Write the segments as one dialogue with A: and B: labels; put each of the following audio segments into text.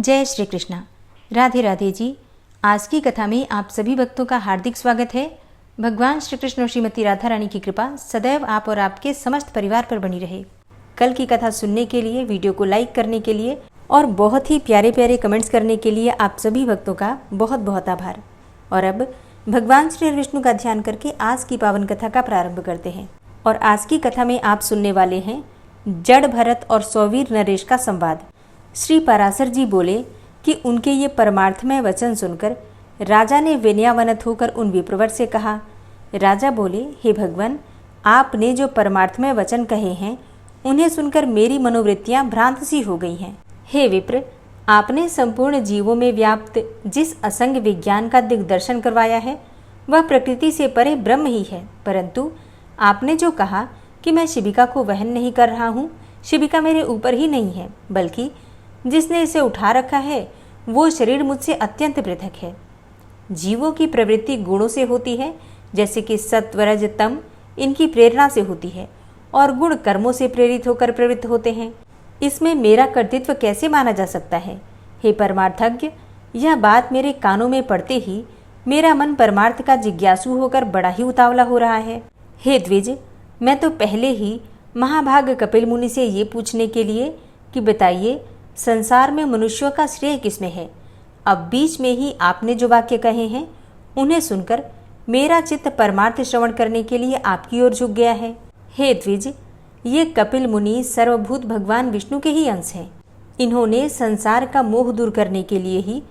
A: जय श्री कृष्णा। राधे राधे जी। आज की कथा में आप सभी भक्तों का हार्दिक स्वागत है। भगवान श्री कृष्ण और श्रीमती राधा रानी की कृपा सदैव आप और आपके समस्त परिवार पर बनी रहे। कल की कथा सुनने के लिए, वीडियो को लाइक करने के लिए और बहुत ही प्यारे प्यारे कमेंट्स करने के लिए आप सभी भक्तों का बहुत बहुत आभार। और अब भगवान श्री विष्णु का ध्यान करके आज की पावन कथा का प्रारंभ करते हैं। और आज की कथा में आप सुनने वाले हैं जड़ भरत और सौवीर नरेश का संवाद। श्री पराशर जी बोले कि उनके ये परमार्थमय वचन सुनकर राजा ने विनयावनत होकर उन विप्रवर से कहा। राजा बोले, हे भगवान, आपने जो परमार्थमय वचन कहे हैं उन्हें सुनकर मेरी मनोवृत्तियां भ्रांत सी हो गई हैं। हे विप्र, आपने संपूर्ण जीवों में व्याप्त जिस असंग विज्ञान का दिग्दर्शन करवाया है वह प्रकृति से परे ब्रह्म ही है। परंतु आपने जो कहा कि मैं शिबिका को वहन नहीं कर रहा हूँ, शिबिका मेरे ऊपर ही नहीं है, बल्कि जिसने इसे उठा रखा है वो शरीर मुझसे अत्यंत पृथक है। जीवों की प्रवृत्ति गुणों से होती है, जैसे कि सत्व रज तम इनकी प्रेरणा से होती है, और गुण कर्मों से प्रेरित होकर प्रवृत्त होते हैं। इसमें मेरा कर्तृत्व कैसे माना जा सकता है? हे परमार्थज्ञ, यह बात मेरे कानों में पड़ते ही मेरा मन परमार्थ का जिज्ञासु होकर बड़ा ही उतावला हो रहा है। हे द्विज, मैं तो पहले ही महाभाग कपिल मुनि से ये पूछने के लिए कि बताइए संसार में मनुष्यों का श्रेय किसमें है, अब बीच में ही आपने जो वाक्य कहे हैं उन्हें सुनकर मेरा चित्त परमार्थ श्रवण करने के लिए आपकी ओर झुक गया है। हे द्विज, ये कपिल मुनि सर्वभूत भगवान विष्णु के ही अंश हैं। इन्होंने संसार का मोह दूर करने के लिए ही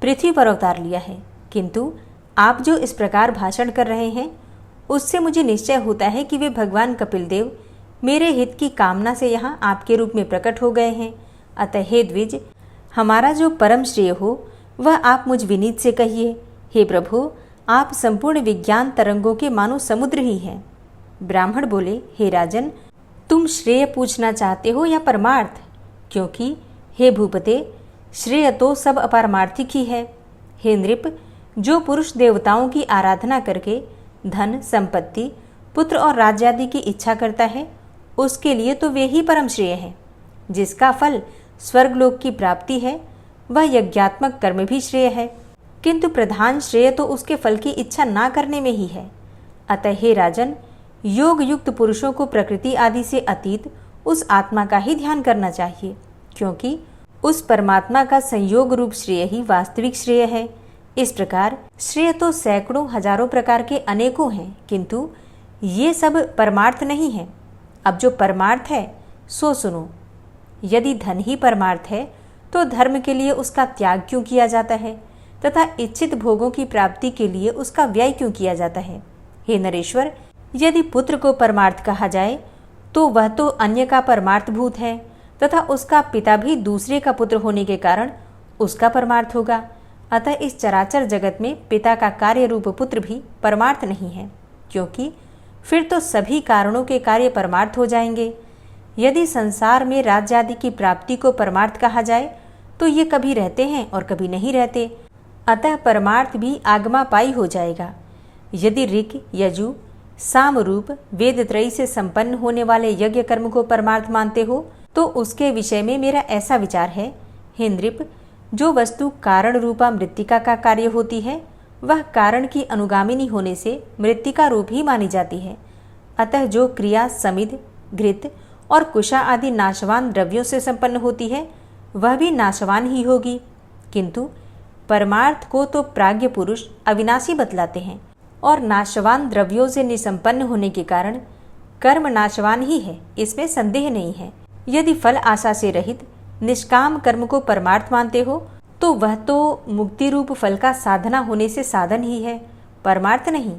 A: पृथ्वी पर अवतार लिया है, किंतु आप जो इस प्रकार भाषण कर रहे हैं उससे मुझे निश्चय होता है कि वे भगवान कपिल देव मेरे हित की कामना से यहाँ आपके रूप में प्रकट हो गए हैं। अतः हे द्विज, हमारा जो परम श्रेय हो वह आप मुझ विनीत से कहिए। हे प्रभु, आप संपूर्ण विज्ञान तरंगों के मानो समुद्र ही हैं। ब्राह्मण बोले, हे राजन, तुम श्रेय पूछना चाहते हो या परमार्थ? क्योंकि हे भूपते, श्रेय तो सब अपारमार्थिक ही है। हे नृप, जो पुरुष देवताओं की आराधना करके धन संपत्ति पुत्र और राज्यादि की इच्छा करता है उसके लिए तो वे ही परम श्रेय है। जिसका फल स्वर्गलोक की प्राप्ति है वह यज्ञात्मक कर्म भी श्रेय है, किंतु प्रधान श्रेय तो उसके फल की इच्छा ना करने में ही है। अतः हे राजन, योग युक्त पुरुषों को प्रकृति आदि से अतीत उस आत्मा का ही ध्यान करना चाहिए, क्योंकि उस परमात्मा का संयोग रूप श्रेय ही वास्तविक श्रेय है। इस प्रकार श्रेय तो सैकड़ों हजारों प्रकार के अनेकों हैं, किंतु ये सब परमार्थ नहीं है। अब जो परमार्थ है सो सुनो। यदि धन ही परमार्थ है तो धर्म के लिए उसका त्याग क्यों किया जाता है तथा इच्छित भोगों की प्राप्ति के लिए उसका व्यय क्यों किया जाता है? हे नरेश्वर, यदि पुत्र को परमार्थ कहा जाए तो वह तो अन्य का परमार्थ भूत है तथा उसका पिता भी दूसरे का पुत्र होने के कारण उसका परमार्थ होगा। अतः इस चराचर जगत में पिता का कार्य रूप पुत्र भी परमार्थ नहीं है, क्योंकि फिर तो सभी कारणों के कार्य परमार्थ हो जाएंगे। यदि संसार में राज्य आदि की प्राप्ति को परमार्थ कहा जाए तो ये कभी रहते हैं और कभी नहीं रहते, अतः परमार्थ भी आगमापाई हो जाएगा। यदि ऋक यजु साम रूप वेद त्रयी से संपन्न होने वाले यज्ञ कर्म को परमार्थ मानते हो तो उसके विषय में मेरा ऐसा विचार है। हे नृप, जो वस्तु कारण रूपा मृत्तिका का कार्य होती है वह कारण की अनुगामिनी होने से मृत्तिका रूप ही मानी जाती है। अतः जो क्रिया समिध घृत और कुशा आदि नाशवान द्रव्यों से संपन्न होती है वह भी नाशवान ही होगी, किंतु परमार्थ को तो प्राज्ञ पुरुष अविनाशी बतलाते हैं और नाशवान द्रव्यों से निसंपन्न होने के कारण कर्म नाशवान ही है, इसमें संदेह नहीं है। यदि फल आशा से रहित निष्काम कर्म को परमार्थ मानते हो तो वह तो मुक्ति रूप फल का साधना होने से साधन ही है, परमार्थ नहीं।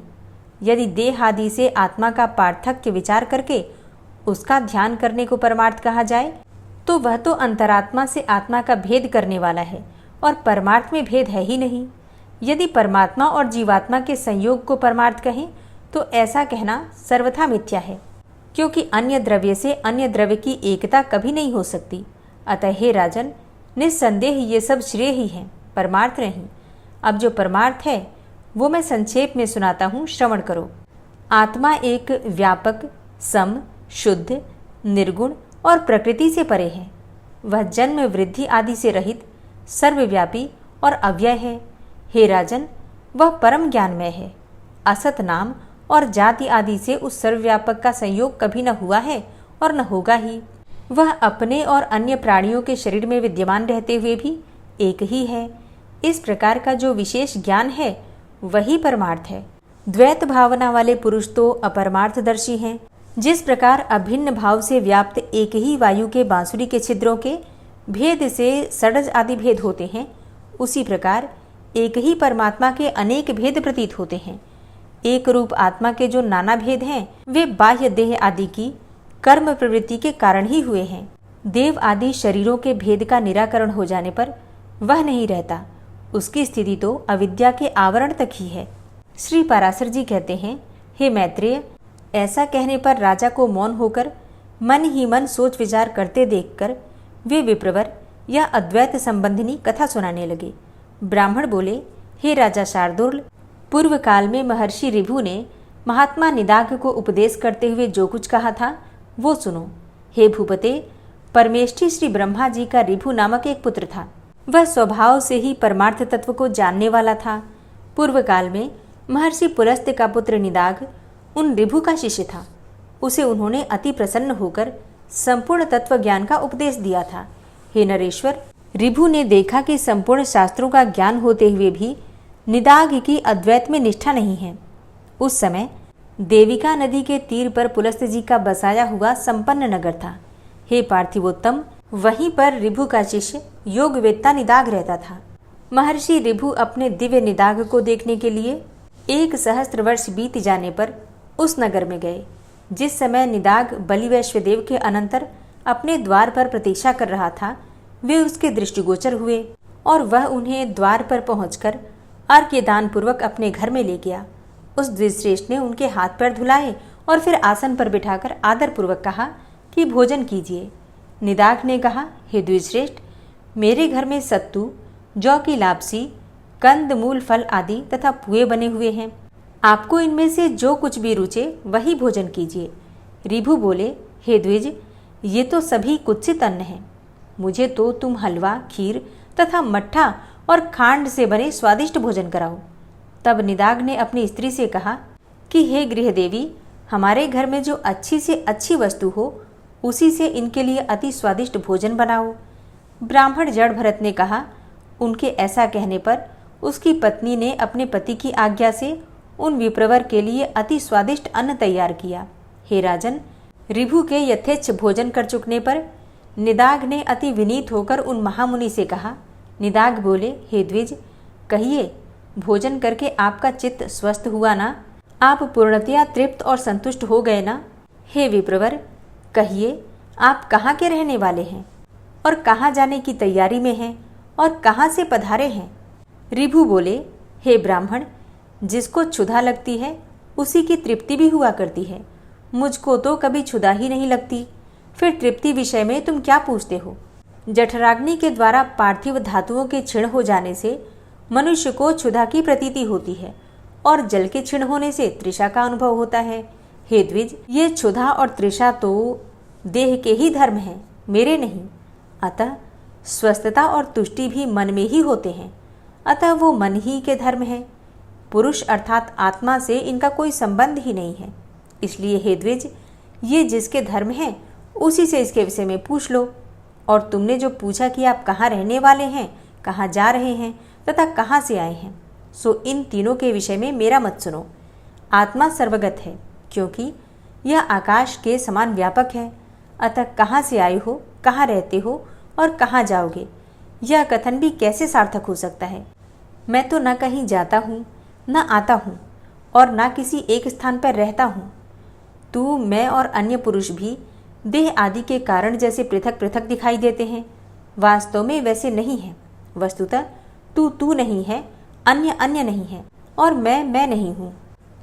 A: यदि देह आदि से आत्मा का पार्थक्य विचार करके उसका ध्यान करने को परमार्थ कहा जाए तो वह तो अंतरात्मा से आत्मा का भेद करने वाला है और परमार्थ में भेद है ही नहीं। यदि परमात्मा और जीवात्मा के संयोग को परमार्थ कहें तो ऐसा कहना सर्वथा मिथ्या है, क्योंकि अन्य द्रव्य से अन्य द्रव्य की एकता कभी नहीं हो सकती। अतः हे राजन, निस्संदेह ये सब श्रेय ही हैं, परमार्थ नहीं। अब जो परमार्थ है वो मैं संक्षेप में सुनाता हूँ, श्रवण करो। आत्मा एक व्यापक सम शुद्ध निर्गुण और प्रकृति से परे है। वह जन्म वृद्धि आदि से रहित सर्वव्यापी और अव्यय है। हे राजन, वह परम ज्ञानमय है। असत नाम और जाति आदि से उस सर्वव्यापक का संयोग कभी न हुआ है और न होगा ही। वह अपने और अन्य प्राणियों के शरीर में विद्यमान रहते हुए भी एक ही है। इस प्रकार का जो विशेष ज्ञान है वही परमार्थ है। द्वैत भावना वाले पुरुष तो अपरमार्थदर्शी हैं। जिस प्रकार अभिन्न भाव से व्याप्त एक ही वायु के बांसुरी के छिद्रों के भेद से षड्ज आदि भेद होते हैं, उसी प्रकार एक ही परमात्मा के अनेक भेद प्रतीत होते हैं। एक रूप आत्मा के जो नाना भेद हैं, वे बाह्य देह आदि की कर्म प्रवृत्ति के कारण ही हुए हैं। देव आदि शरीरों के भेद का निराकरण हो जाने पर वह नहीं रहता, उसकी स्थिति तो अविद्या के आवरण तक ही है। श्री पराशर जी कहते हैं, हे मैत्रेय, ऐसा कहने पर राजा को मौन होकर मन ही मन सोच विचार करते देखकर वे विप्रवर या अद्वैत संबंधिनी कथा सुनाने लगे। ब्राह्मण बोले, हे राजा शार्दूल, पूर्व काल में महर्षि ऋभु ने महात्मा निदाघ को उपदेश करते हुए जो कुछ कहा था वो सुनो। हे भूपते, परमेष्ठी श्री ब्रह्मा जी का ऋभु नामक एक पुत्र था। वह स्वभाव से ही परमार्थ तत्व को जानने वाला था। पूर्व काल में महर्षि पुलस्त्य का पुत्र निदाघ उन ऋभु का शिष्य था। उसे उन्होंने अति प्रसन्न होकर संपूर्ण तत्व ज्ञान का उपदेश दिया था। हे नरेश्वर, ऋभु ने देखा कि संपूर्ण शास्त्रों का ज्ञान होते हुए भी निदाघ की अद्वैत में निष्ठा नहीं है। उस समय देविका नदी के तीर पर पुलस्त्य जी का बसाया हुआ संपन्न नगर था। हे पार्थिवोत्तम, वहीं पर ऋभु का शिष्य योगवेत्ता निदाघ रहता था। महर्षि ऋभु अपने दिव्य निदाघ को देखने के लिए 1 सहस्त्र वर्ष बीत जाने पर उस नगर में गए। जिस समय निदाघ बलि वैश्वदेव के अनंतर अपने द्वार पर प्रतीक्षा कर रहा था, वे उसके दृष्टिगोचर हुए और वह उन्हें द्वार पर पहुंचकर अर्घ्य दान पूर्वक अपने घर में ले गया। उस द्विजश्रेष्ठ ने उनके हाथ पैर धुलाए और फिर आसन पर बिठाकर आदर पूर्वक कहा कि भोजन कीजिए। निदाघ ने कहा, हे द्विजश्रेष्ठ, मेरे घर में सत्तू, जौ की लापसी, कंद मूल फल आदि तथा पुए बने हुए हैं। आपको इनमें से जो कुछ भी रुचे वही भोजन कीजिए। ऋभु बोले, हे द्विज, ये तो सभी कुत्सित अन्न हैं। मुझे तो तुम हलवा, खीर तथा मट्ठा और खांड से बने स्वादिष्ट भोजन कराओ। तब निदाघ ने अपनी स्त्री से कहा कि हे गृहदेवी, हमारे घर में जो अच्छी से अच्छी वस्तु हो उसी से इनके लिए अति स्वादिष्ट भोजन बनाओ। ब्राह्मण जड़ भरत ने कहा। उनके ऐसा कहने पर उसकी पत्नी ने अपने पति की आज्ञा से उन विप्रवर के लिए अति स्वादिष्ट अन्न तैयार किया। हे राजन, ऋभु के यथेच्छ भोजन कर चुकने पर निदाघ ने अति विनीत होकर उन महामुनि से कहा। निदाघ बोले, हे द्विज, कहिए, भोजन करके आपका चित्त स्वस्थ हुआ ना? आप पूर्णतया तृप्त और संतुष्ट हो गए ना? हे विप्रवर, कहिए, आप कहाँ के रहने वाले हैं और कहाँ जाने की तैयारी में हैं और कहाँ से पधारे हैं? ऋभु बोले, हे ब्राह्मण, जिसको क्षुधा लगती है उसी की तृप्ति भी हुआ करती है। मुझको तो कभी क्षुधा ही नहीं लगती, फिर तृप्ति विषय में तुम क्या पूछते हो? जठराग्नि के द्वारा पार्थिव धातुओं के क्षीण हो जाने से मनुष्य को क्षुधा की प्रतीति होती है और जल के क्षीण होने से तृषा का अनुभव होता है। हे द्विज, ये क्षुधा और तृषा तो देह के ही धर्म हैं, मेरे नहीं। अतः स्वस्थता और तुष्टि भी मन में ही होते हैं, अतः वो मन ही के धर्म हैं। पुरुष अर्थात आत्मा से इनका कोई संबंध ही नहीं है। इसलिए हे द्विज, ये जिसके धर्म हैं उसी से इसके विषय में पूछ लो। और तुमने जो पूछा कि आप कहाँ रहने वाले हैं, कहाँ जा रहे हैं तथा कहाँ से आए हैं, सो इन तीनों के विषय में मेरा मत सुनो। आत्मा सर्वगत है, क्योंकि यह आकाश के समान व्यापक है। अतः कहाँ से आए हो, कहाँ रहते हो और कहाँ जाओगे, यह कथन भी कैसे सार्थक हो सकता है? मैं तो न कहीं जाता हूँ, न आता हूँ और न किसी एक स्थान पर रहता हूँ। तू, मैं और अन्य पुरुष भी देह आदि के कारण जैसे पृथक पृथक दिखाई देते हैं, वास्तव में वैसे नहीं है। वस्तुतः तू नहीं है, अन्य अन्य नहीं है और मैं नहीं हूँ।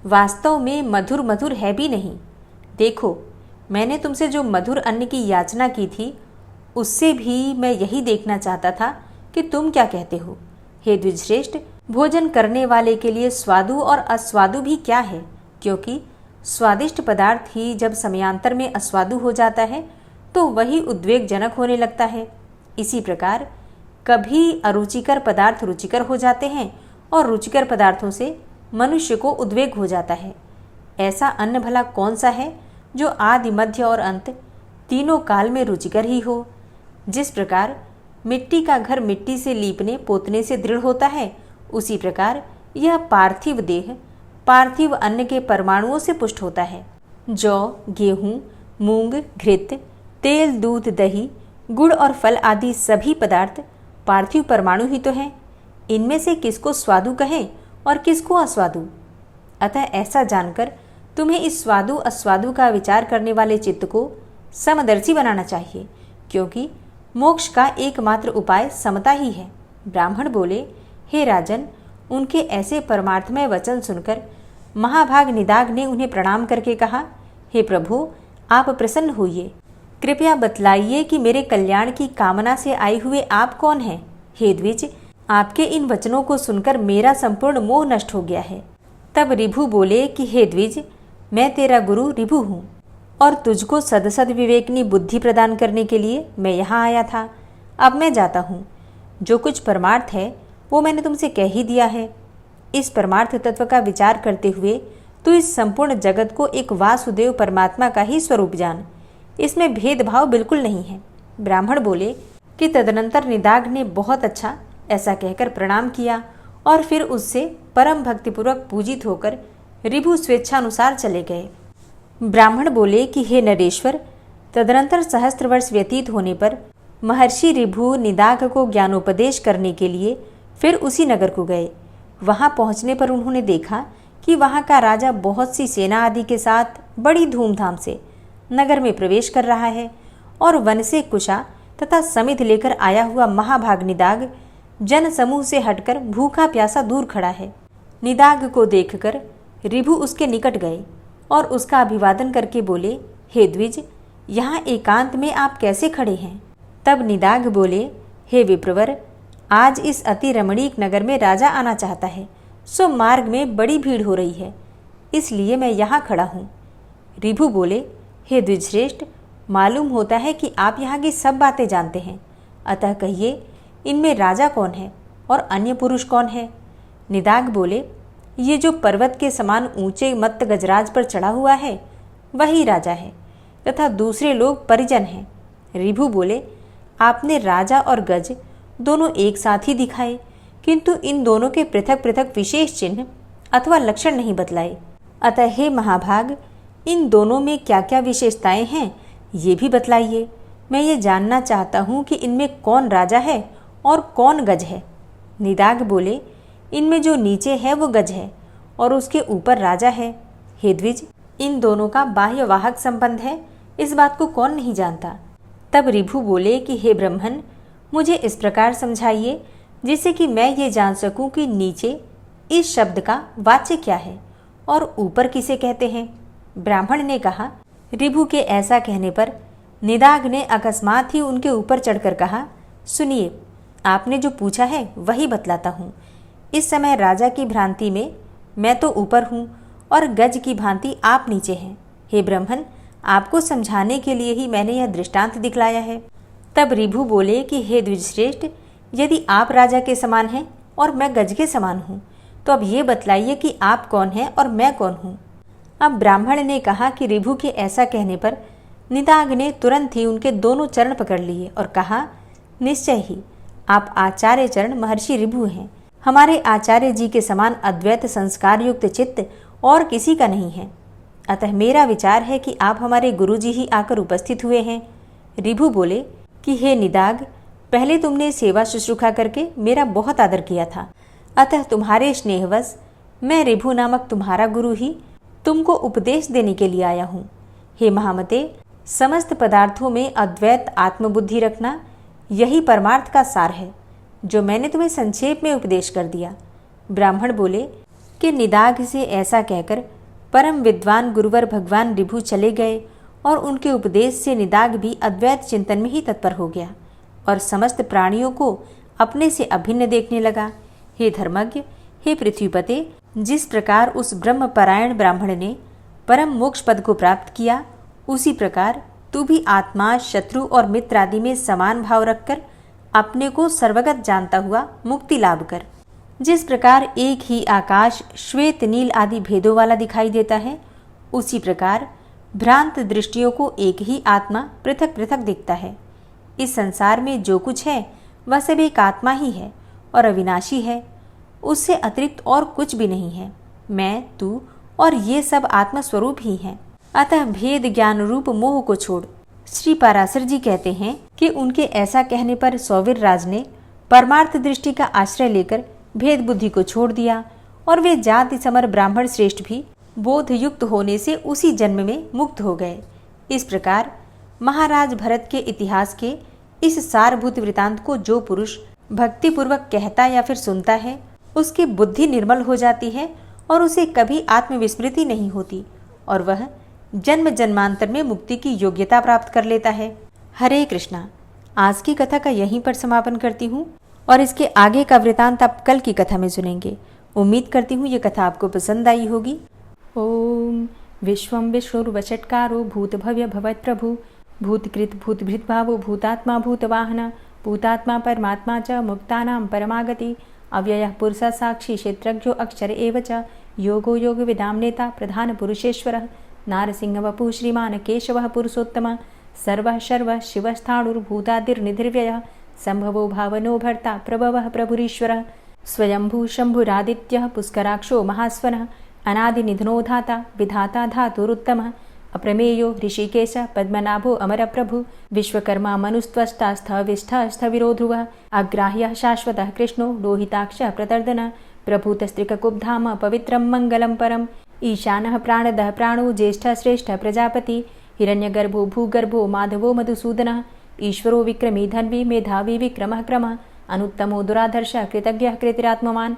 A: वास्तव में मधुर मधुर है भी नहीं। देखो, मैंने तुमसे जो मधुर अन्न की याचना की थी उससे भी मैं यही देखना चाहता था कि तुम क्या कहते हो। हे द्विजश्रेष्ठ, भोजन करने वाले के लिए स्वादु और अस्वादु भी क्या है, क्योंकि स्वादिष्ट पदार्थ ही जब समयांतर में अस्वादु हो जाता है तो वही उद्वेगजनक होने लगता है। इसी प्रकार कभी अरुचिकर पदार्थ रुचिकर हो जाते हैं और रुचिकर पदार्थों से मनुष्य को उद्वेग हो जाता है। ऐसा अन्न भला कौन सा है जो आदि मध्य और अंत तीनों काल में रुचिकर ही हो। जिस प्रकार मिट्टी का घर मिट्टी से लीपने पोतने से दृढ़ होता है, उसी प्रकार यह पार्थिव देह पार्थिव अन्न के परमाणुओं से पुष्ट होता है। जौ, गेहूँ, मूंग, घृत, तेल, दूध, दही, गुड़ और फल आदि सभी पदार्थ पार्थिव परमाणु ही तो हैं। इनमें से किसको स्वादु कहें और किसको अस्वादु। अतः ऐसा जानकर तुम्हें इस स्वादु अस्वादु का विचार करने वाले चित्त को समदर्शी बनाना चाहिए, क्योंकि मोक्ष का एकमात्र उपाय समता ही है। ब्राह्मण बोले, हे राजन, उनके ऐसे परमार्थमय वचन सुनकर महाभाग निदाग ने उन्हें प्रणाम करके कहा, हे प्रभु, आप प्रसन्न होइए। कृपया बतलाइए कि मेरे कल्याण की कामना से आए हुए आप कौन हैं। हे द्विज, आपके इन वचनों को सुनकर मेरा संपूर्ण मोह नष्ट हो गया है। तब ऋभु बोले कि हे द्विज, मैं तेरा गुरु ऋभु हूँ और तुझको सदसद विवेकनी बुद्धि प्रदान करने के लिए मैं यहाँ आया था। अब मैं जाता हूँ। जो कुछ परमार्थ है वो मैंने तुमसे कह ही दिया है। इस परमार्थ तत्व का विचार करते हुए तू इस संपूर्ण जगत को एक वासुदेव परमात्मा का ही स्वरूप जान। इसमें भेदभाव बिल्कुल नहीं है। ब्राह्मण बोले कि तदनंतर निदाग ने बहुत अच्छा ऐसा कहकर प्रणाम किया और फिर उससे परम भक्तिपूर्वक पूजित होकर ऋभु स्वेच्छानुसार चले गए। ब्राह्मण बोले कि हे नरेश्वर, तदनंतर सहस्त्र वर्ष व्यतीत होने पर महर्षि ऋभु निदाग को ज्ञानोपदेश करने के लिए फिर उसी नगर को गए। वहाँ पहुँचने पर उन्होंने देखा कि वहाँ का राजा बहुत सी सेना आदि के साथ बड़ी धूमधाम से नगर में प्रवेश कर रहा है और वन से कुशा तथा समिध लेकर आया हुआ महाभाग निदाग जन समूह से हटकर भूखा प्यासा दूर खड़ा है। निदाग को देखकर ऋभु उसके निकट गए और उसका अभिवादन करके बोले, हे द्विज, यहाँ एकांत में आप कैसे खड़े हैं। तब निदाग बोले, हे विप्रवर, आज इस अति रमणीक नगर में राजा आना चाहता है, सो मार्ग में बड़ी भीड़ हो रही है, इसलिए मैं यहाँ खड़ा हूँ। ऋभु बोले, हे द्विजश्रेष्ठ, मालूम होता है कि आप यहाँ की सब बातें जानते हैं, अतः कहिए इनमें राजा कौन है और अन्य पुरुष कौन है। निदाग बोले, ये जो पर्वत के समान ऊंचे मत्त गजराज पर चढ़ा हुआ है वही राजा है तथा दूसरे लोग परिजन हैं। ऋभु बोले, आपने राजा और गज दोनों एक साथ ही दिखाए, किंतु इन दोनों के पृथक पृथक विशेष चिन्ह अथवा लक्षण नहीं बतलाए। अतः हे महाभाग, इन दोनों में क्या क्या विशेषताएं हैं ये भी बतलाइए। मैं ये जानना चाहता हूँ कि इनमें कौन राजा है और कौन गज है। निदाग बोले, इनमें जो नीचे है वो गज है और उसके ऊपर राजा है। हे द्विज, इन दोनों का बाह्य वाहक संबंध है, इस बात को कौन नहीं जानता। तब ऋभु बोले कि हे ब्रह्मन, मुझे इस प्रकार समझाइए जिससे कि मैं ये जान सकूं कि नीचे इस शब्द का वाच्य क्या है और ऊपर किसे कहते हैं। ब्राह्मण ने कहा। ऋभु के ऐसा कहने पर निदाग ने अकस्मात ही उनके ऊपर चढ़कर कहा, सुनिए, आपने जो पूछा है वही बतलाता हूँ। इस समय राजा की भ्रांति में मैं तो ऊपर हूँ और गज की भांति आप नीचे हैं। हे ब्रह्मन, आपको समझाने के लिए ही मैंने यह दृष्टांत दिखलाया है। तब ऋभु बोले कि हे द्विजश्रेष्ठ, यदि आप राजा के समान हैं और मैं गज के समान हूँ, तो अब ये बतलाइए कि आप कौन हैं और मैं कौन हूँ। अब ब्राह्मण ने कहा कि ऋभु के ऐसा कहने पर निदाग ने तुरंत ही उनके दोनों चरण पकड़ लिए और कहा, निश्चय ही आप आचार्य चरण महर्षि ऋभु हैं। हमारे आचार्य जी के समान अद्वैत संस्कार युक्त चित्त और किसी का नहीं है। अतः मेरा विचार है कि आप हमारे गुरुजी ही आकर उपस्थित हुए हैं। ऋभु बोले कि हे निदाग, पहले तुमने सेवा शुश्रूषा करके मेरा बहुत आदर किया था, अतः तुम्हारे स्नेहवश मैं ऋभु नामक तुम्हारा गुरु ही तुमको उपदेश देने के लिए आया हूँ। हे महामते, समस्त पदार्थों में अद्वैत आत्मबुद्धि रखना यही परमार्थ का सार है, जो मैंने तुम्हें संक्षेप में उपदेश कर दिया। ब्राह्मण बोले कि निदाग से ऐसा कहकर परम विद्वान गुरुवर भगवान ऋभु चले गए और उनके उपदेश से निदाग भी अद्वैत चिंतन में ही तत्पर हो गया और समस्त प्राणियों को अपने से अभिन्न देखने लगा। हे धर्मज्ञ, हे पृथ्वीपते, जिस प्रकार उस ब्रह्मपरायण ब्राह्मण ने परम मोक्ष पद को प्राप्त किया, उसी प्रकार तू भी आत्मा, शत्रु और मित्र आदि में समान भाव रखकर अपने को सर्वगत जानता हुआ मुक्ति लाभ कर। जिस प्रकार एक ही आकाश श्वेत नील आदि भेदों वाला दिखाई देता है, उसी प्रकार भ्रांत दृष्टियों को एक ही आत्मा पृथक पृथक दिखता है। इस संसार में जो कुछ है वह सब एक आत्मा ही है और अविनाशी है, उससे अतिरिक्त और कुछ भी नहीं है। मैं, तू और ये सब आत्मस्वरूप ही हैं। अतः भेद ज्ञान रूप मोह को छोड़। श्री पाराशर जी कहते हैं कि उनके ऐसा कहने पर सौवीर राज ने परमार्थ दृष्टि का आश्रय लेकर भेद बुद्धि को छोड़ दिया और वे जाति समर ब्राह्मण श्रेष्ठ भी बोध युक्त होने से उसी जन्म में मुक्त हो गए। इस प्रकार महाराज भरत के इतिहास के इस सारभूत वृतांत को जो पुरुष भक्तिपूर्वक कहता या फिर सुनता है, उसकी बुद्धि निर्मल हो जाती है और उसे कभी आत्मविस्मृति नहीं होती और वह जन्म जन्मांतर में मुक्ति की योग्यता प्राप्त कर लेता है। हरे कृष्णा। आज की कथा का यहीं पर समापन करती हूँ और इसके आगे का वृतांत आप कल की कथा में सुनेंगे। उम्मीद करती हूँ ये कथा आपको पसंद आई होगी। ओम विश्वं विष्णुर्वषट्कारो भूतभव्य भवत्प्रभु भूतकृत भूतभृद्भावो भूतात्मा भूतवाहन भूतात्मा परमात्मा च मुक्तानां परमागति अव्ययः पुरुषः साक्षी क्षेत्रज्ञो अक्षर एव च योगो योगविदां नेता प्रधान पुरुषेश्वरः नारसिंह वपुः श्रीमान् केशवः पुरुषोत्तमः सर्वः शर्वः शिवस्थाणुर्भूतादिर्निधिर्व्ययः संभवो भावनो भर्ता प्रभवः प्रभुरीश्वरः स्वयंभू शंभुरादित्यः पुष्कराक्षो महास्वनः अनादिनिधनो धाता विधाता धातुरुत्तमः अप्रमेयो ऋषिकेश पद्मनाभो अमरप्रभु विश्वकर्मा मनुस्त्वष्टा स्थविष्ठः स्थविरो ध्रुवः अग्राह्यः शाश्वतः कृष्णो लोहिताक्षः प्रतर्दनः प्रभूतस्त्रिककुब्धाम पवित्रं मङ्गलं परम् ईशानः प्राणदः प्राणो ज्येष्ठः श्रेष्ठः प्रजापति हिरण्यगर्भो भूगर्भो माधवो मधुसूदनः ईश्वरो विक्रमी धन्वी मेधावी विक्रमः क्रमः अनुत्तमो दुराधर्षः कृतज्ञः कृतिरात्मवान्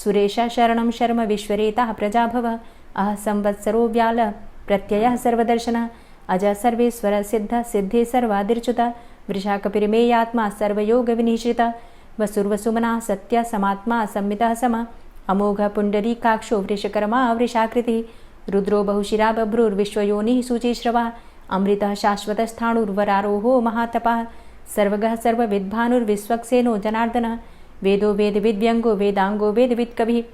A: सुरेशः शरणं शर्म विश्वरेताः प्रजाभवः अह संवत्सरो व्यालः प्रत्ययः सर्वदर्शनः अजः सर्वेश्वरः सिद्धः सिद्धे सर्वादिर्च्युतः वृषाकपिर्मेयात्मा सर्वयोगविनिश्रितः वसुर्वसुमनः सत्यः समात्मा संमितः समः अमोघः पुण्डरीकाक्षो वृषकर्मा वृषाकृतिः रुद्रो बहुशिरा बभ्रुर्विश्वयोनिः शुचिश्रवः अमृतः शाश्वतस्थाणुर्वरारोहो महातपः सर्वगः सर्वविद्भानुर्विश्वक्सेनो जनार्दनः वेदो वेदविद्व्यङ्गो वेदाङ्गो वेदवित्कविः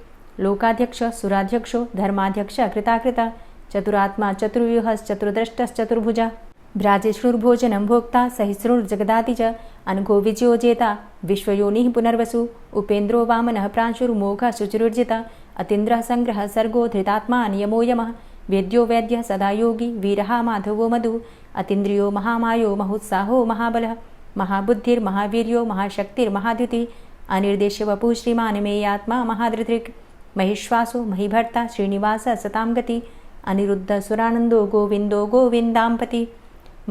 A: लोकाध्यक्षः सुराध्यक्षो धर्माध्यक्षः कृताकृतः चतुरात्मा चतुर्व्यूहश्चतुर्द्रष्टश्चतुर्भुजः भ्राजेष्णुर्भोजनं भोक्ता सहिष्णुर्जगदाति च अनघो विजयोजेता विश्वयोनिः पुनर्वसु उपेन्द्रो वामनः प्रांशुर्मोघः शुचिरुर्जितः अतीन्द्रः संग्रहः सर्गो धृतात्मा नियमो यमः वेद्यो वैद्यः सदा योगी वीरः माधवो मधु अतीन्द्रियो महामायो महोत्साहो महाबलः महाबुद्धिर्महावीर्यो महाशक्तिर्महाद्युतिः अनिर्देश्य वपुः श्रीमान् मेयात्मा महाधृतिर् महिश्वासो महीभर्ता श्रीनिवासः सतां गति अनिरुद्ध सुरानन्दो गोविन्दो गोविन्दाम्पति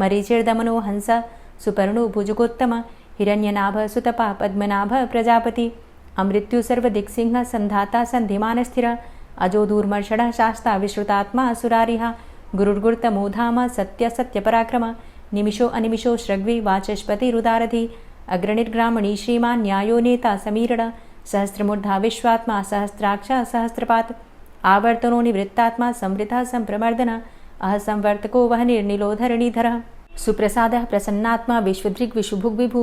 A: मरीचिर्दमनो हंस सुपर्णो भुजगोत्तम हिरण्यनाभ सुतपा पद्मनाभ प्रजापति अमृत्यु सर्वदिक्सिंह संधाता संधिमानस्थिर अजो दूर्मर्षणः शास्ता विश्रुतात्मा सुरारिः गुरुर्गुरुतमो धाम सत्य सत्यपराक्रम निमिषो अनिमिषो श्रग्वी वाचस्पतिरुदारधि अग्रणिर्ग्रामणी श्रीमान् न्यायो नेता समीरण सहस्रमूर्धा विश्वात्मा सहस्राक्षा सहस्रपात आवर्तनो निवृत्तात्मा संवृतः संप्रमर्दन अह संवर्तको वह निर्निलोधरणीधरः सुप्रसादः प्रसन्नात्मा विश्वदृग् विशुभुग् विभु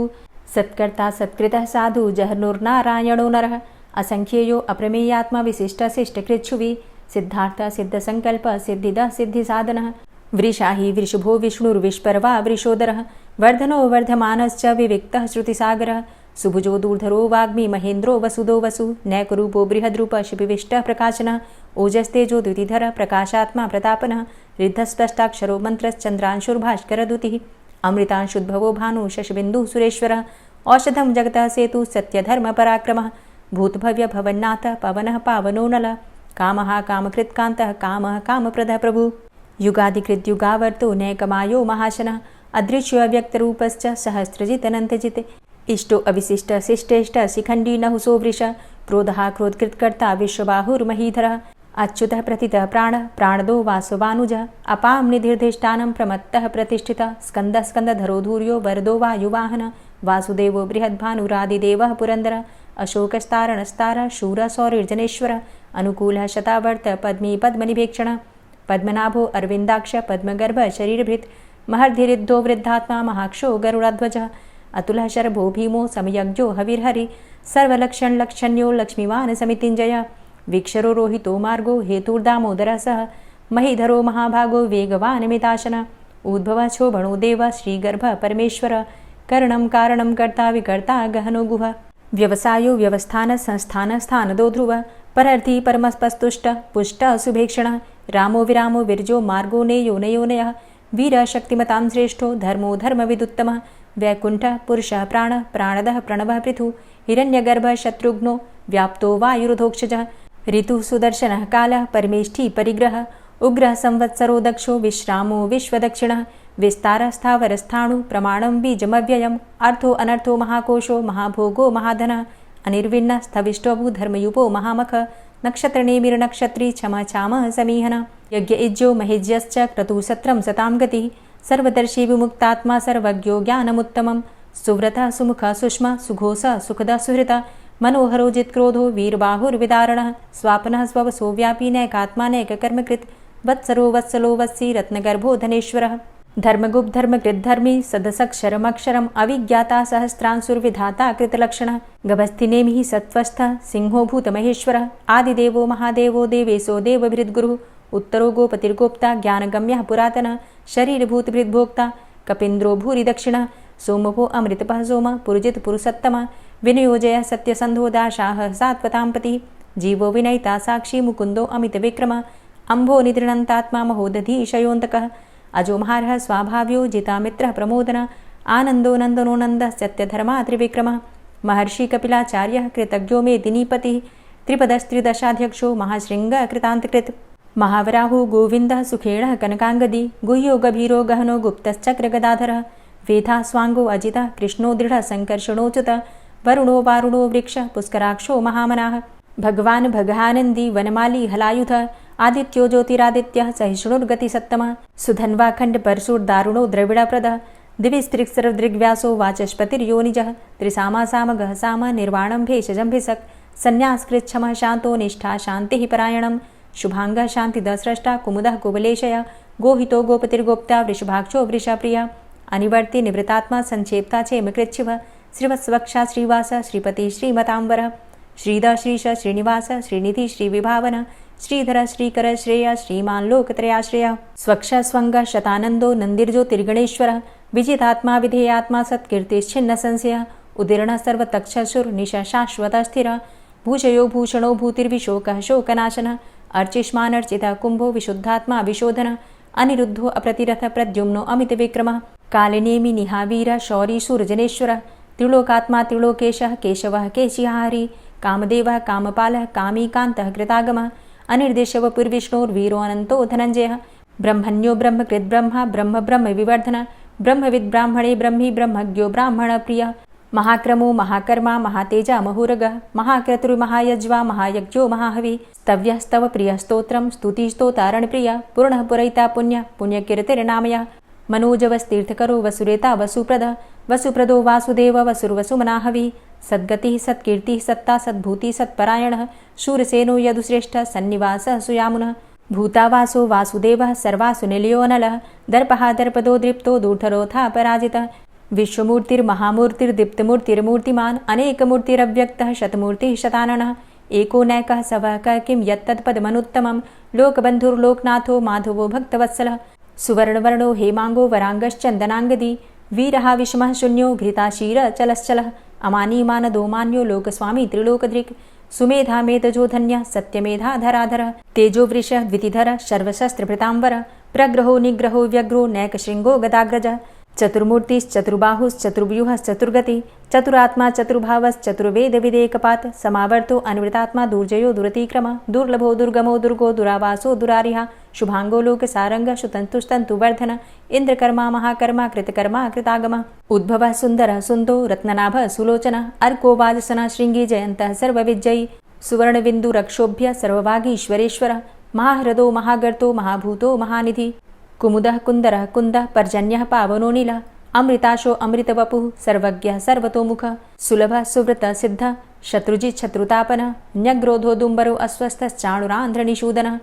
A: सत्कर्ता सत्कृतः साधु जहर्नुर्नारायणो नरः असंख्येयो अप्रमेयात्मा विशिष्टशिष्टकृच्छुवि सिद्धार्थ सिद्धसंकल्प सिद्धिदः सिद्धिसाधनः वृषाहि वृषभो विष्णुर्विष्पर्वा वृषोदरः वर्धनो वर्धमानश्च विविक्तः श्रुतिसागरः सुभुजो दूर्धरो वाग्मी महेन्द्रो वसुदो वसु नैकरूपो बृहद्रूप शिपिविष्टः प्रकाशनः ओजस्तेजो द्युतिधरः प्रकाशात्मा प्रतापनः रिद्धस्पष्टाक्षरो मन्त्रश्चन्द्रांशुर्भास्करदुतिः अमृतांशुद्भवो भानु शशबिन्दुः सुरेश्वरः औषधं जगतः सेतु सत्यधर्मपराक्रमः भूतभव्य भवन्नाथ पवनः पावनो नलः कामः कामकृत्कान्तः कामः कामप्रदः प्रभु युगादिकृद्युगावर्तो नैकमायो महाशनः अदृश्योऽव्यक्तरूपश्च सहस्रजितनन्तजित् इष्टो अविशिष्ट शिष्टेष्ट शिखण्डी नहुसो वृष क्रोधः क्रोधकृत्कर्ता विश्वबाहुर्महीधरः अच्युतः प्रतितः प्राणः प्राणदो वासवानुजः अपां निधिर्धिष्ठानं प्रमत्तः प्रतिष्ठितः स्कन्दः स्कन्दधरो धूर्यो वरदो वायुवाहनः वासुदेवो बृहद्भानुरादिदेवः पुरन्दरः अशोकस्तारणस्तारः शूरः सौरिर्जनेश्वरः अनुकूलः शतावर्त पद्मी पद्मनिभेक्षणः पद्मनाभो अरविन्दाक्ष पद्मगर्भ शरीरभृत् महर्धिरिद्धो वृद्धात्मा महाक्षो गरुडाध्वजः अतुलः शरभो भीमो समयज्ञो हविर्हरि सर्वलक्षण्यो लक्ष्मीवान् समितिञ्जय वीक्षरो रोहितो मार्गो हेतुर्दामोदरः सह महीधरो महाभागो वेगवान् मिताशन उद्भवः क्षोभणो देव श्रीगर्भ परमेश्वर करणं कारणं कर्ता विकर्ता गहनो गुह व्यवसायो व्यवस्थान संस्थान स्थानदो ध्रुव परर्थी परमस्पस्तुष्ट पुष्ट शुभेक्षण रामो विरामो विरजो मार्गो नेयो नयोनयः वीर शक्तिमतां श्रेष्ठो धर्मो धर्मविदुत्तमः वैकुण्ठः पुरुषः प्राणदः प्रणवः पृथु हिरण्यगर्भ शत्रुघ्नो व्याप्तो वायुरुधोक्षजः ऋतुः सुदर्शनः कालः परमेष्ठी परिग्रह उग्रः संवत्सरो दक्षो विश्रामो विश्वदक्षिणः विस्तारस्थावरस्थाणु प्रमाणं बीजमव्ययम् अर्थो अनर्थो महाकोशो महाभोगो महाधनः अनिर्विण्णः स्थविष्टोभू धर्मयुपो महामख नक्षत्रनेमिर्नक्षत्री क्षमः समीहन यज्ञ इज्यो महेज्यश्च क्रतुसत्रं सतां गतिः सर्वदर्शी विमुक्तात्मा सर्वज्ञो ज्ञानमुत्तमं सुव्रतः सुमुखः सुष्मा सुघोषः सुखदः सुहृतः मनोहरो जित्क्रोधो वीरबाहुर्विदारणः स्वापनः स्ववसो व्यापी नैकात्मा नैककर्मकृत् वत्सरो वत्सलो वत्सी रत्नगर्भो धनेश्वरः धर्मगुप्त धर्मकृद्धर्मी सदसक्षरमक्षरम् अविज्ञाता सहस्रांशुर्विधाता कृतलक्षणः गभस्तिनेमिः सत्त्वस्थः सिंहो भूतमहेश्वरः आदिदेवो महादेवो देवेशो देवभृद्गुरुः उत्तरो गोपतिर्गोप्ता ज्ञानगम्यः पुरातनः शरीरभूतभृद्भोक्ता कपीन्द्रो भूरि दक्षिणः सोमभो अमृतपः सोमः पुरुजित पुरुषोत्तमः विनयोजय सत्यसन्धो दाशाः सात्वतां पतिः जीवो विनयिता साक्षी मुकुन्दो अमितविक्रमः अम्भो निद्रणन्तात्मा महोदधीशयोऽन्तकः अजो महारः स्वाभाव्यो जितामित्रः प्रमोदन आनन्दो नन्दनो नन्दः सत्यधर्मा त्रिविक्रमः महर्षि कपिलाचार्यः कृतज्ञो मेदिनीपतिः त्रिपदस्त्रिदशाध्यक्षो महाशृङ्गः कृतान्तकृत् महावराहो गोविन्दः सुखेणः कनकाङ्गदी गुह्यो गभीरो गहनो गुप्तश्चक्रगदाधरः वेधा स्वाङ्गो अजितः कृष्णो दृढः सङ्कर्षणोच्युतः वरुणो वारुणो वृक्षः पुष्कराक्षो महामनाः भगवान् भगानन्दी वनमाली हलायुधः आदित्यो ज्योतिरादित्यः सहिष्णुर्गतिसत्तमः सुधन्वाखण्डपरशुर्दारुणो द्रविडप्रदः दिविस्त्रिक्सरदृग्व्यासो वाचस्पतिर्योनिजः त्रिसामासामगः साम निर्वाणं भेषजम्भिषक् सन्न्यासकृच्छमः शान्तो निष्ठा शान्तिः परायणं शुभाङ्गः शान्तिदस्रष्टा कुमुदः कुवलेशय गोहितो गोपतिर्गोप्ता वृषभाक्षो वृषप्रियः अनिवर्ति निवृतात्मा संक्षेप्ता चेमकृच्छिवः श्रीवत्सवक्षा श्रीवास श्रीपति श्रीमतांबर श्रीद श्रीश श्रीनिवास श्रीनिधि श्रीविभावन श्रीधर श्रीकर श्रेय श्रीमान् लोकत्रयाश्रय स्वक्ष स्वंग शतानंदो नंदिर्ज्योतिर्गणेश्वर विजितात्मा विधेयात्मा सत्कीर्तिश्छिन्न संशय उदीर्ण सर्वतक्षसुर निश शाश्वत स्थिर भूषयो भूषणो भूतिर्विशोकः शोकनाशन अर्चिष्मानर्चित कुंभो विशुद्धात्मा विशोधन अनिरुद्धो अप्रतिरथ प्रद्युम्नो अमित विक्रमः कालिनेमि निहावीर शौरी सूरजनेश्वर त्रिलोकात्मा त्रिलोकेशः केशवः केशिहारी कामदेवः कामपालः कामीकान्तः कृतागमः अनिर्देशवपुर्विष्णोर्वीरो अनन्तो धनञ्जयः ब्रह्मण्यो ब्रह्मकृद्ब्रह्मा ब्रह्म ब्रह्म विवर्धन ब्रह्मविद् ब्राह्मणे ब्रह्मी ब्रह्मज्ञो ब्राह्मणप्रियः महाक्रमो महाकर्मा महातेजा महुरगः महाक्रतुर्महायज्वा महायज्ञो महाहवि स्तव्यः स्तव प्रियः स्तोत्रं स्तुतिस्तोतारणप्रियः पूर्णः पुरैता पुण्यः पुण्यकीर्तिर्नामयः मनोजवस्तीर्थकरो वसुरेता वसुप्रद वसुप्रदो वासुदेव वसुर्वसुमनाहवि सद्गतिः सत्कीर्तिः सत्ता सद्भूति सत्परायणः शूरसेनो यदुश्रेष्ठः सन्निवासः सुयामुनः भूतावासो वासुदेवः सर्वासु निलयोऽनलः दर्पः दर्पदो दृप्तो दूढरोथा पराजितः विश्वमूर्तिर्महामूर्तिर्दीप्तमूर्तिर्मूर्तिमान् अनेकमूर्तिरव्यक्तः शतमूर्तिः शताननः एको नैकः सवकः किं यत्तत्पदमनुत्तमं लोकबन्धुर्लोकनाथो माधवो भक्तवत्सलः सुवर्णवर्णो हेमांगो वरांगश्चन्दनांगदी वीरः विषमः शून्यो घृताशीर चलश्चलः अमानीमानदो मान्यो लोकस्वामी त्रिलोकधृक् सुमेधा मेधजो धन्यः सत्यमेधा धराधरः तेजो वृषः द्वितिधरः सर्वशस्त्रभृतांबर प्रग्रहो निग्रहो व्यग्रो नैकशृङ्गो गदाग्रजः चतुर्मूर्तिश्चतुर्बाहुश्चतुर्व्यूहश्चतुर्गति चतुरात्मा चतुर्भावश्चतुर्वेदविदेकपात् समावर्तो अनिवृतात्मा दुर्जयो दुरतिक्रम दुर्लभो दुर्गमो दुर्गो दुरावासो दुरारिः शुभांगो लोकसारंग शुतन्तुस्तन्तुवर्धन इंद्रकर्मा महाकर्मा कृतकर्मा कृतागम उद्भवः सुन्दरः सुन्दो रत्ननाभः सुलोचनः अर्को वाजसनः शृङ्गी जयन्तः सर्वविजयी सुवर्णबिन्दुरक्षोभ्य सर्वभागीश्वरेश्वरः महाहृदो महागर्तो महाभूतो महानिधि कुमुदः कुन्दरः कुन्दः पर्जन्यः पावनो नीलः अमृताशो अमृतवपुः सर्वज्ञः सर्वतोमुखः सुलभः सुव्रतः सिद्धः शत्रुजित् शत्रुतापनः न्यग्रोधो दुम्बरो अस्वस्थश्चाणुरान्ध्रनिषूदनः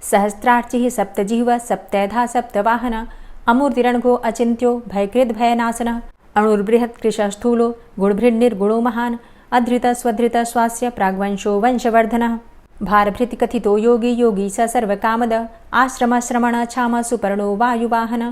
A: सहस्रार्चिः सप्तजिह्वः सप्तैधा सप्तवाहनः अमूर्तिरणघो अचिन्त्यो भयकृद्भयनाशनः अणुर्बृहत् कृशस्थूलो गुणभृन्निर्गुणो महान् अधृत स्वधृत स्वास्य प्राग्वंशो वंशवर्धनः भारभृति कथितो योगी योगी स सर्वकामद आश्रम श्रमण छाम सुपर्णो वायुवाहन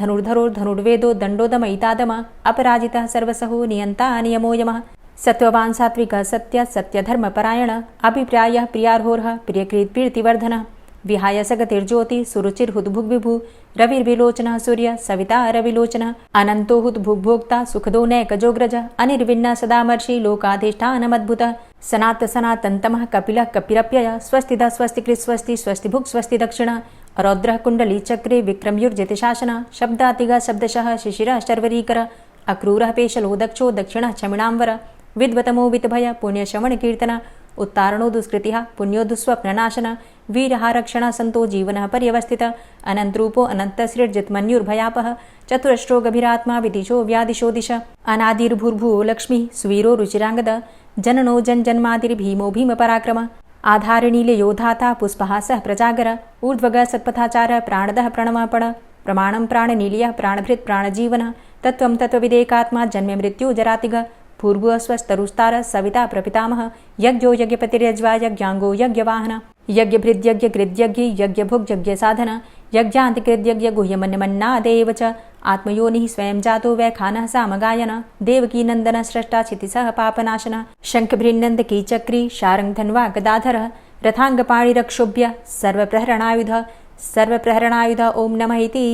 A: धनुर्धरो धनुर्वेदो दण्डोदमयितादम अपराजितः सर्वसहो नियन्ता नियमो यमः सत्ववान् सात्विकः सत्य सत्यधर्मपरायण अभिप्रायः प्रियार्होर्ह प्रियकृत् प्रीतिवर्धनः विहाय सगतिर्ज्योति सुरुचिर्हुद्भुग्विभु रविर्विलोचनः सूर्य सविता रविलोचनः अनन्तो हुद्भुग्भोक्ता सुखदो नैकजोग्रज अनिर्विण्ण सदामर्षि लोकाधिष्ठानमद्भुतः सनात सनातन्तमः कपिलः कपिरप्यय स्वस्तिदा स्वस्तिकृत् स्वस्ति स्वस्तिभुक् स्वस्ति दक्षिणः रौद्रः कुण्डली चक्रे विक्रमयुर्जित शासन शब्दातिगा शब्दशः शिशिरः शर्वरीकर अक्रूरः पेशलो दक्षो दक्षिणः क्षमिणाम्बर विद्वतमो वितभय पुण्यश्रवण कीर्तन उत्तारणो दुष्कृतिः पुण्यो दुःस्वप्ननाशन वीरः रक्षण संतो जीवनः पर्यवस्थित अनन्तरूपो अनन्तसृर्जितमन्युर्भयापः चतुरश्रो गभीरात्मा विदिशो व्यादिशो दिश अनादिर्भूर्भुवो लक्ष्मीः सुवीरो रुचिराङ्गद जननो जन्मादिर्भीमो भीमपराक्रम आधारनीलयो धाता पुष्पः सः प्रजागर ऊर्ध्वगः सत्पथाचार प्राणदः प्रणमापण प्रमाणं प्राणनीलयः प्राणभृत् प्राणजीवनः तत्त्वं तत्त्वविदेकात्मा जन्म मृत्यु जरातिग पूर्व स्वस्तरुस्तार सविता प्रपितामह यज्ञो यज्ञपतिर्यज्वा यज्ञांगो यज्ञवाहन यज्ञभृद्यज्ञकृद्यज्ञ यज्ञभुग्यज्ञसाधन यज्ञान्तिकृद्यज्ञ गुह्यमन्यमन्नादेव च आत्मयोनिः स्वयं जातो वैखानः सामगायन देवकी नन्दन स्रष्टा क्षितिसः पापनाशन शङ्खभृन्नन्दकी चक्री शारङ्गधन्वा गदाधरः रथाङ्गपाणिरक्षोभ्य सर्वप्रहरणायुध ओम नमः इति।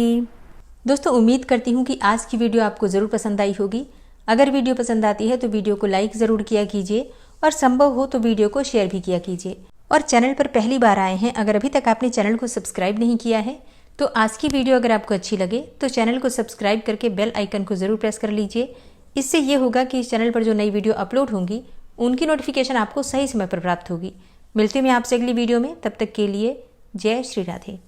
A: दोस्तों, उम्मीद करती हूँ कि आज की वीडियो आपको ज़रूर पसंद आई होगी। अगर वीडियो पसंद आती है तो वीडियो को लाइक ज़रूर किया कीजिए और संभव हो तो वीडियो को शेयर भी किया कीजिए। और चैनल पर पहली बार आए हैं, अगर अभी तक आपने चैनल को सब्सक्राइब नहीं किया है तो आज की वीडियो अगर आपको अच्छी लगे तो चैनल को सब्सक्राइब करके बेल आइकन को ज़रूर प्रेस कर लीजिए। इससे ये होगा कि इस चैनल पर जो नई वीडियो अपलोड होंगी उनकी नोटिफिकेशन आपको सही समय पर प्राप्त होगी। मिलती हूँ मैं आपसे अगली वीडियो में, तब तक के लिए जय श्री राधे।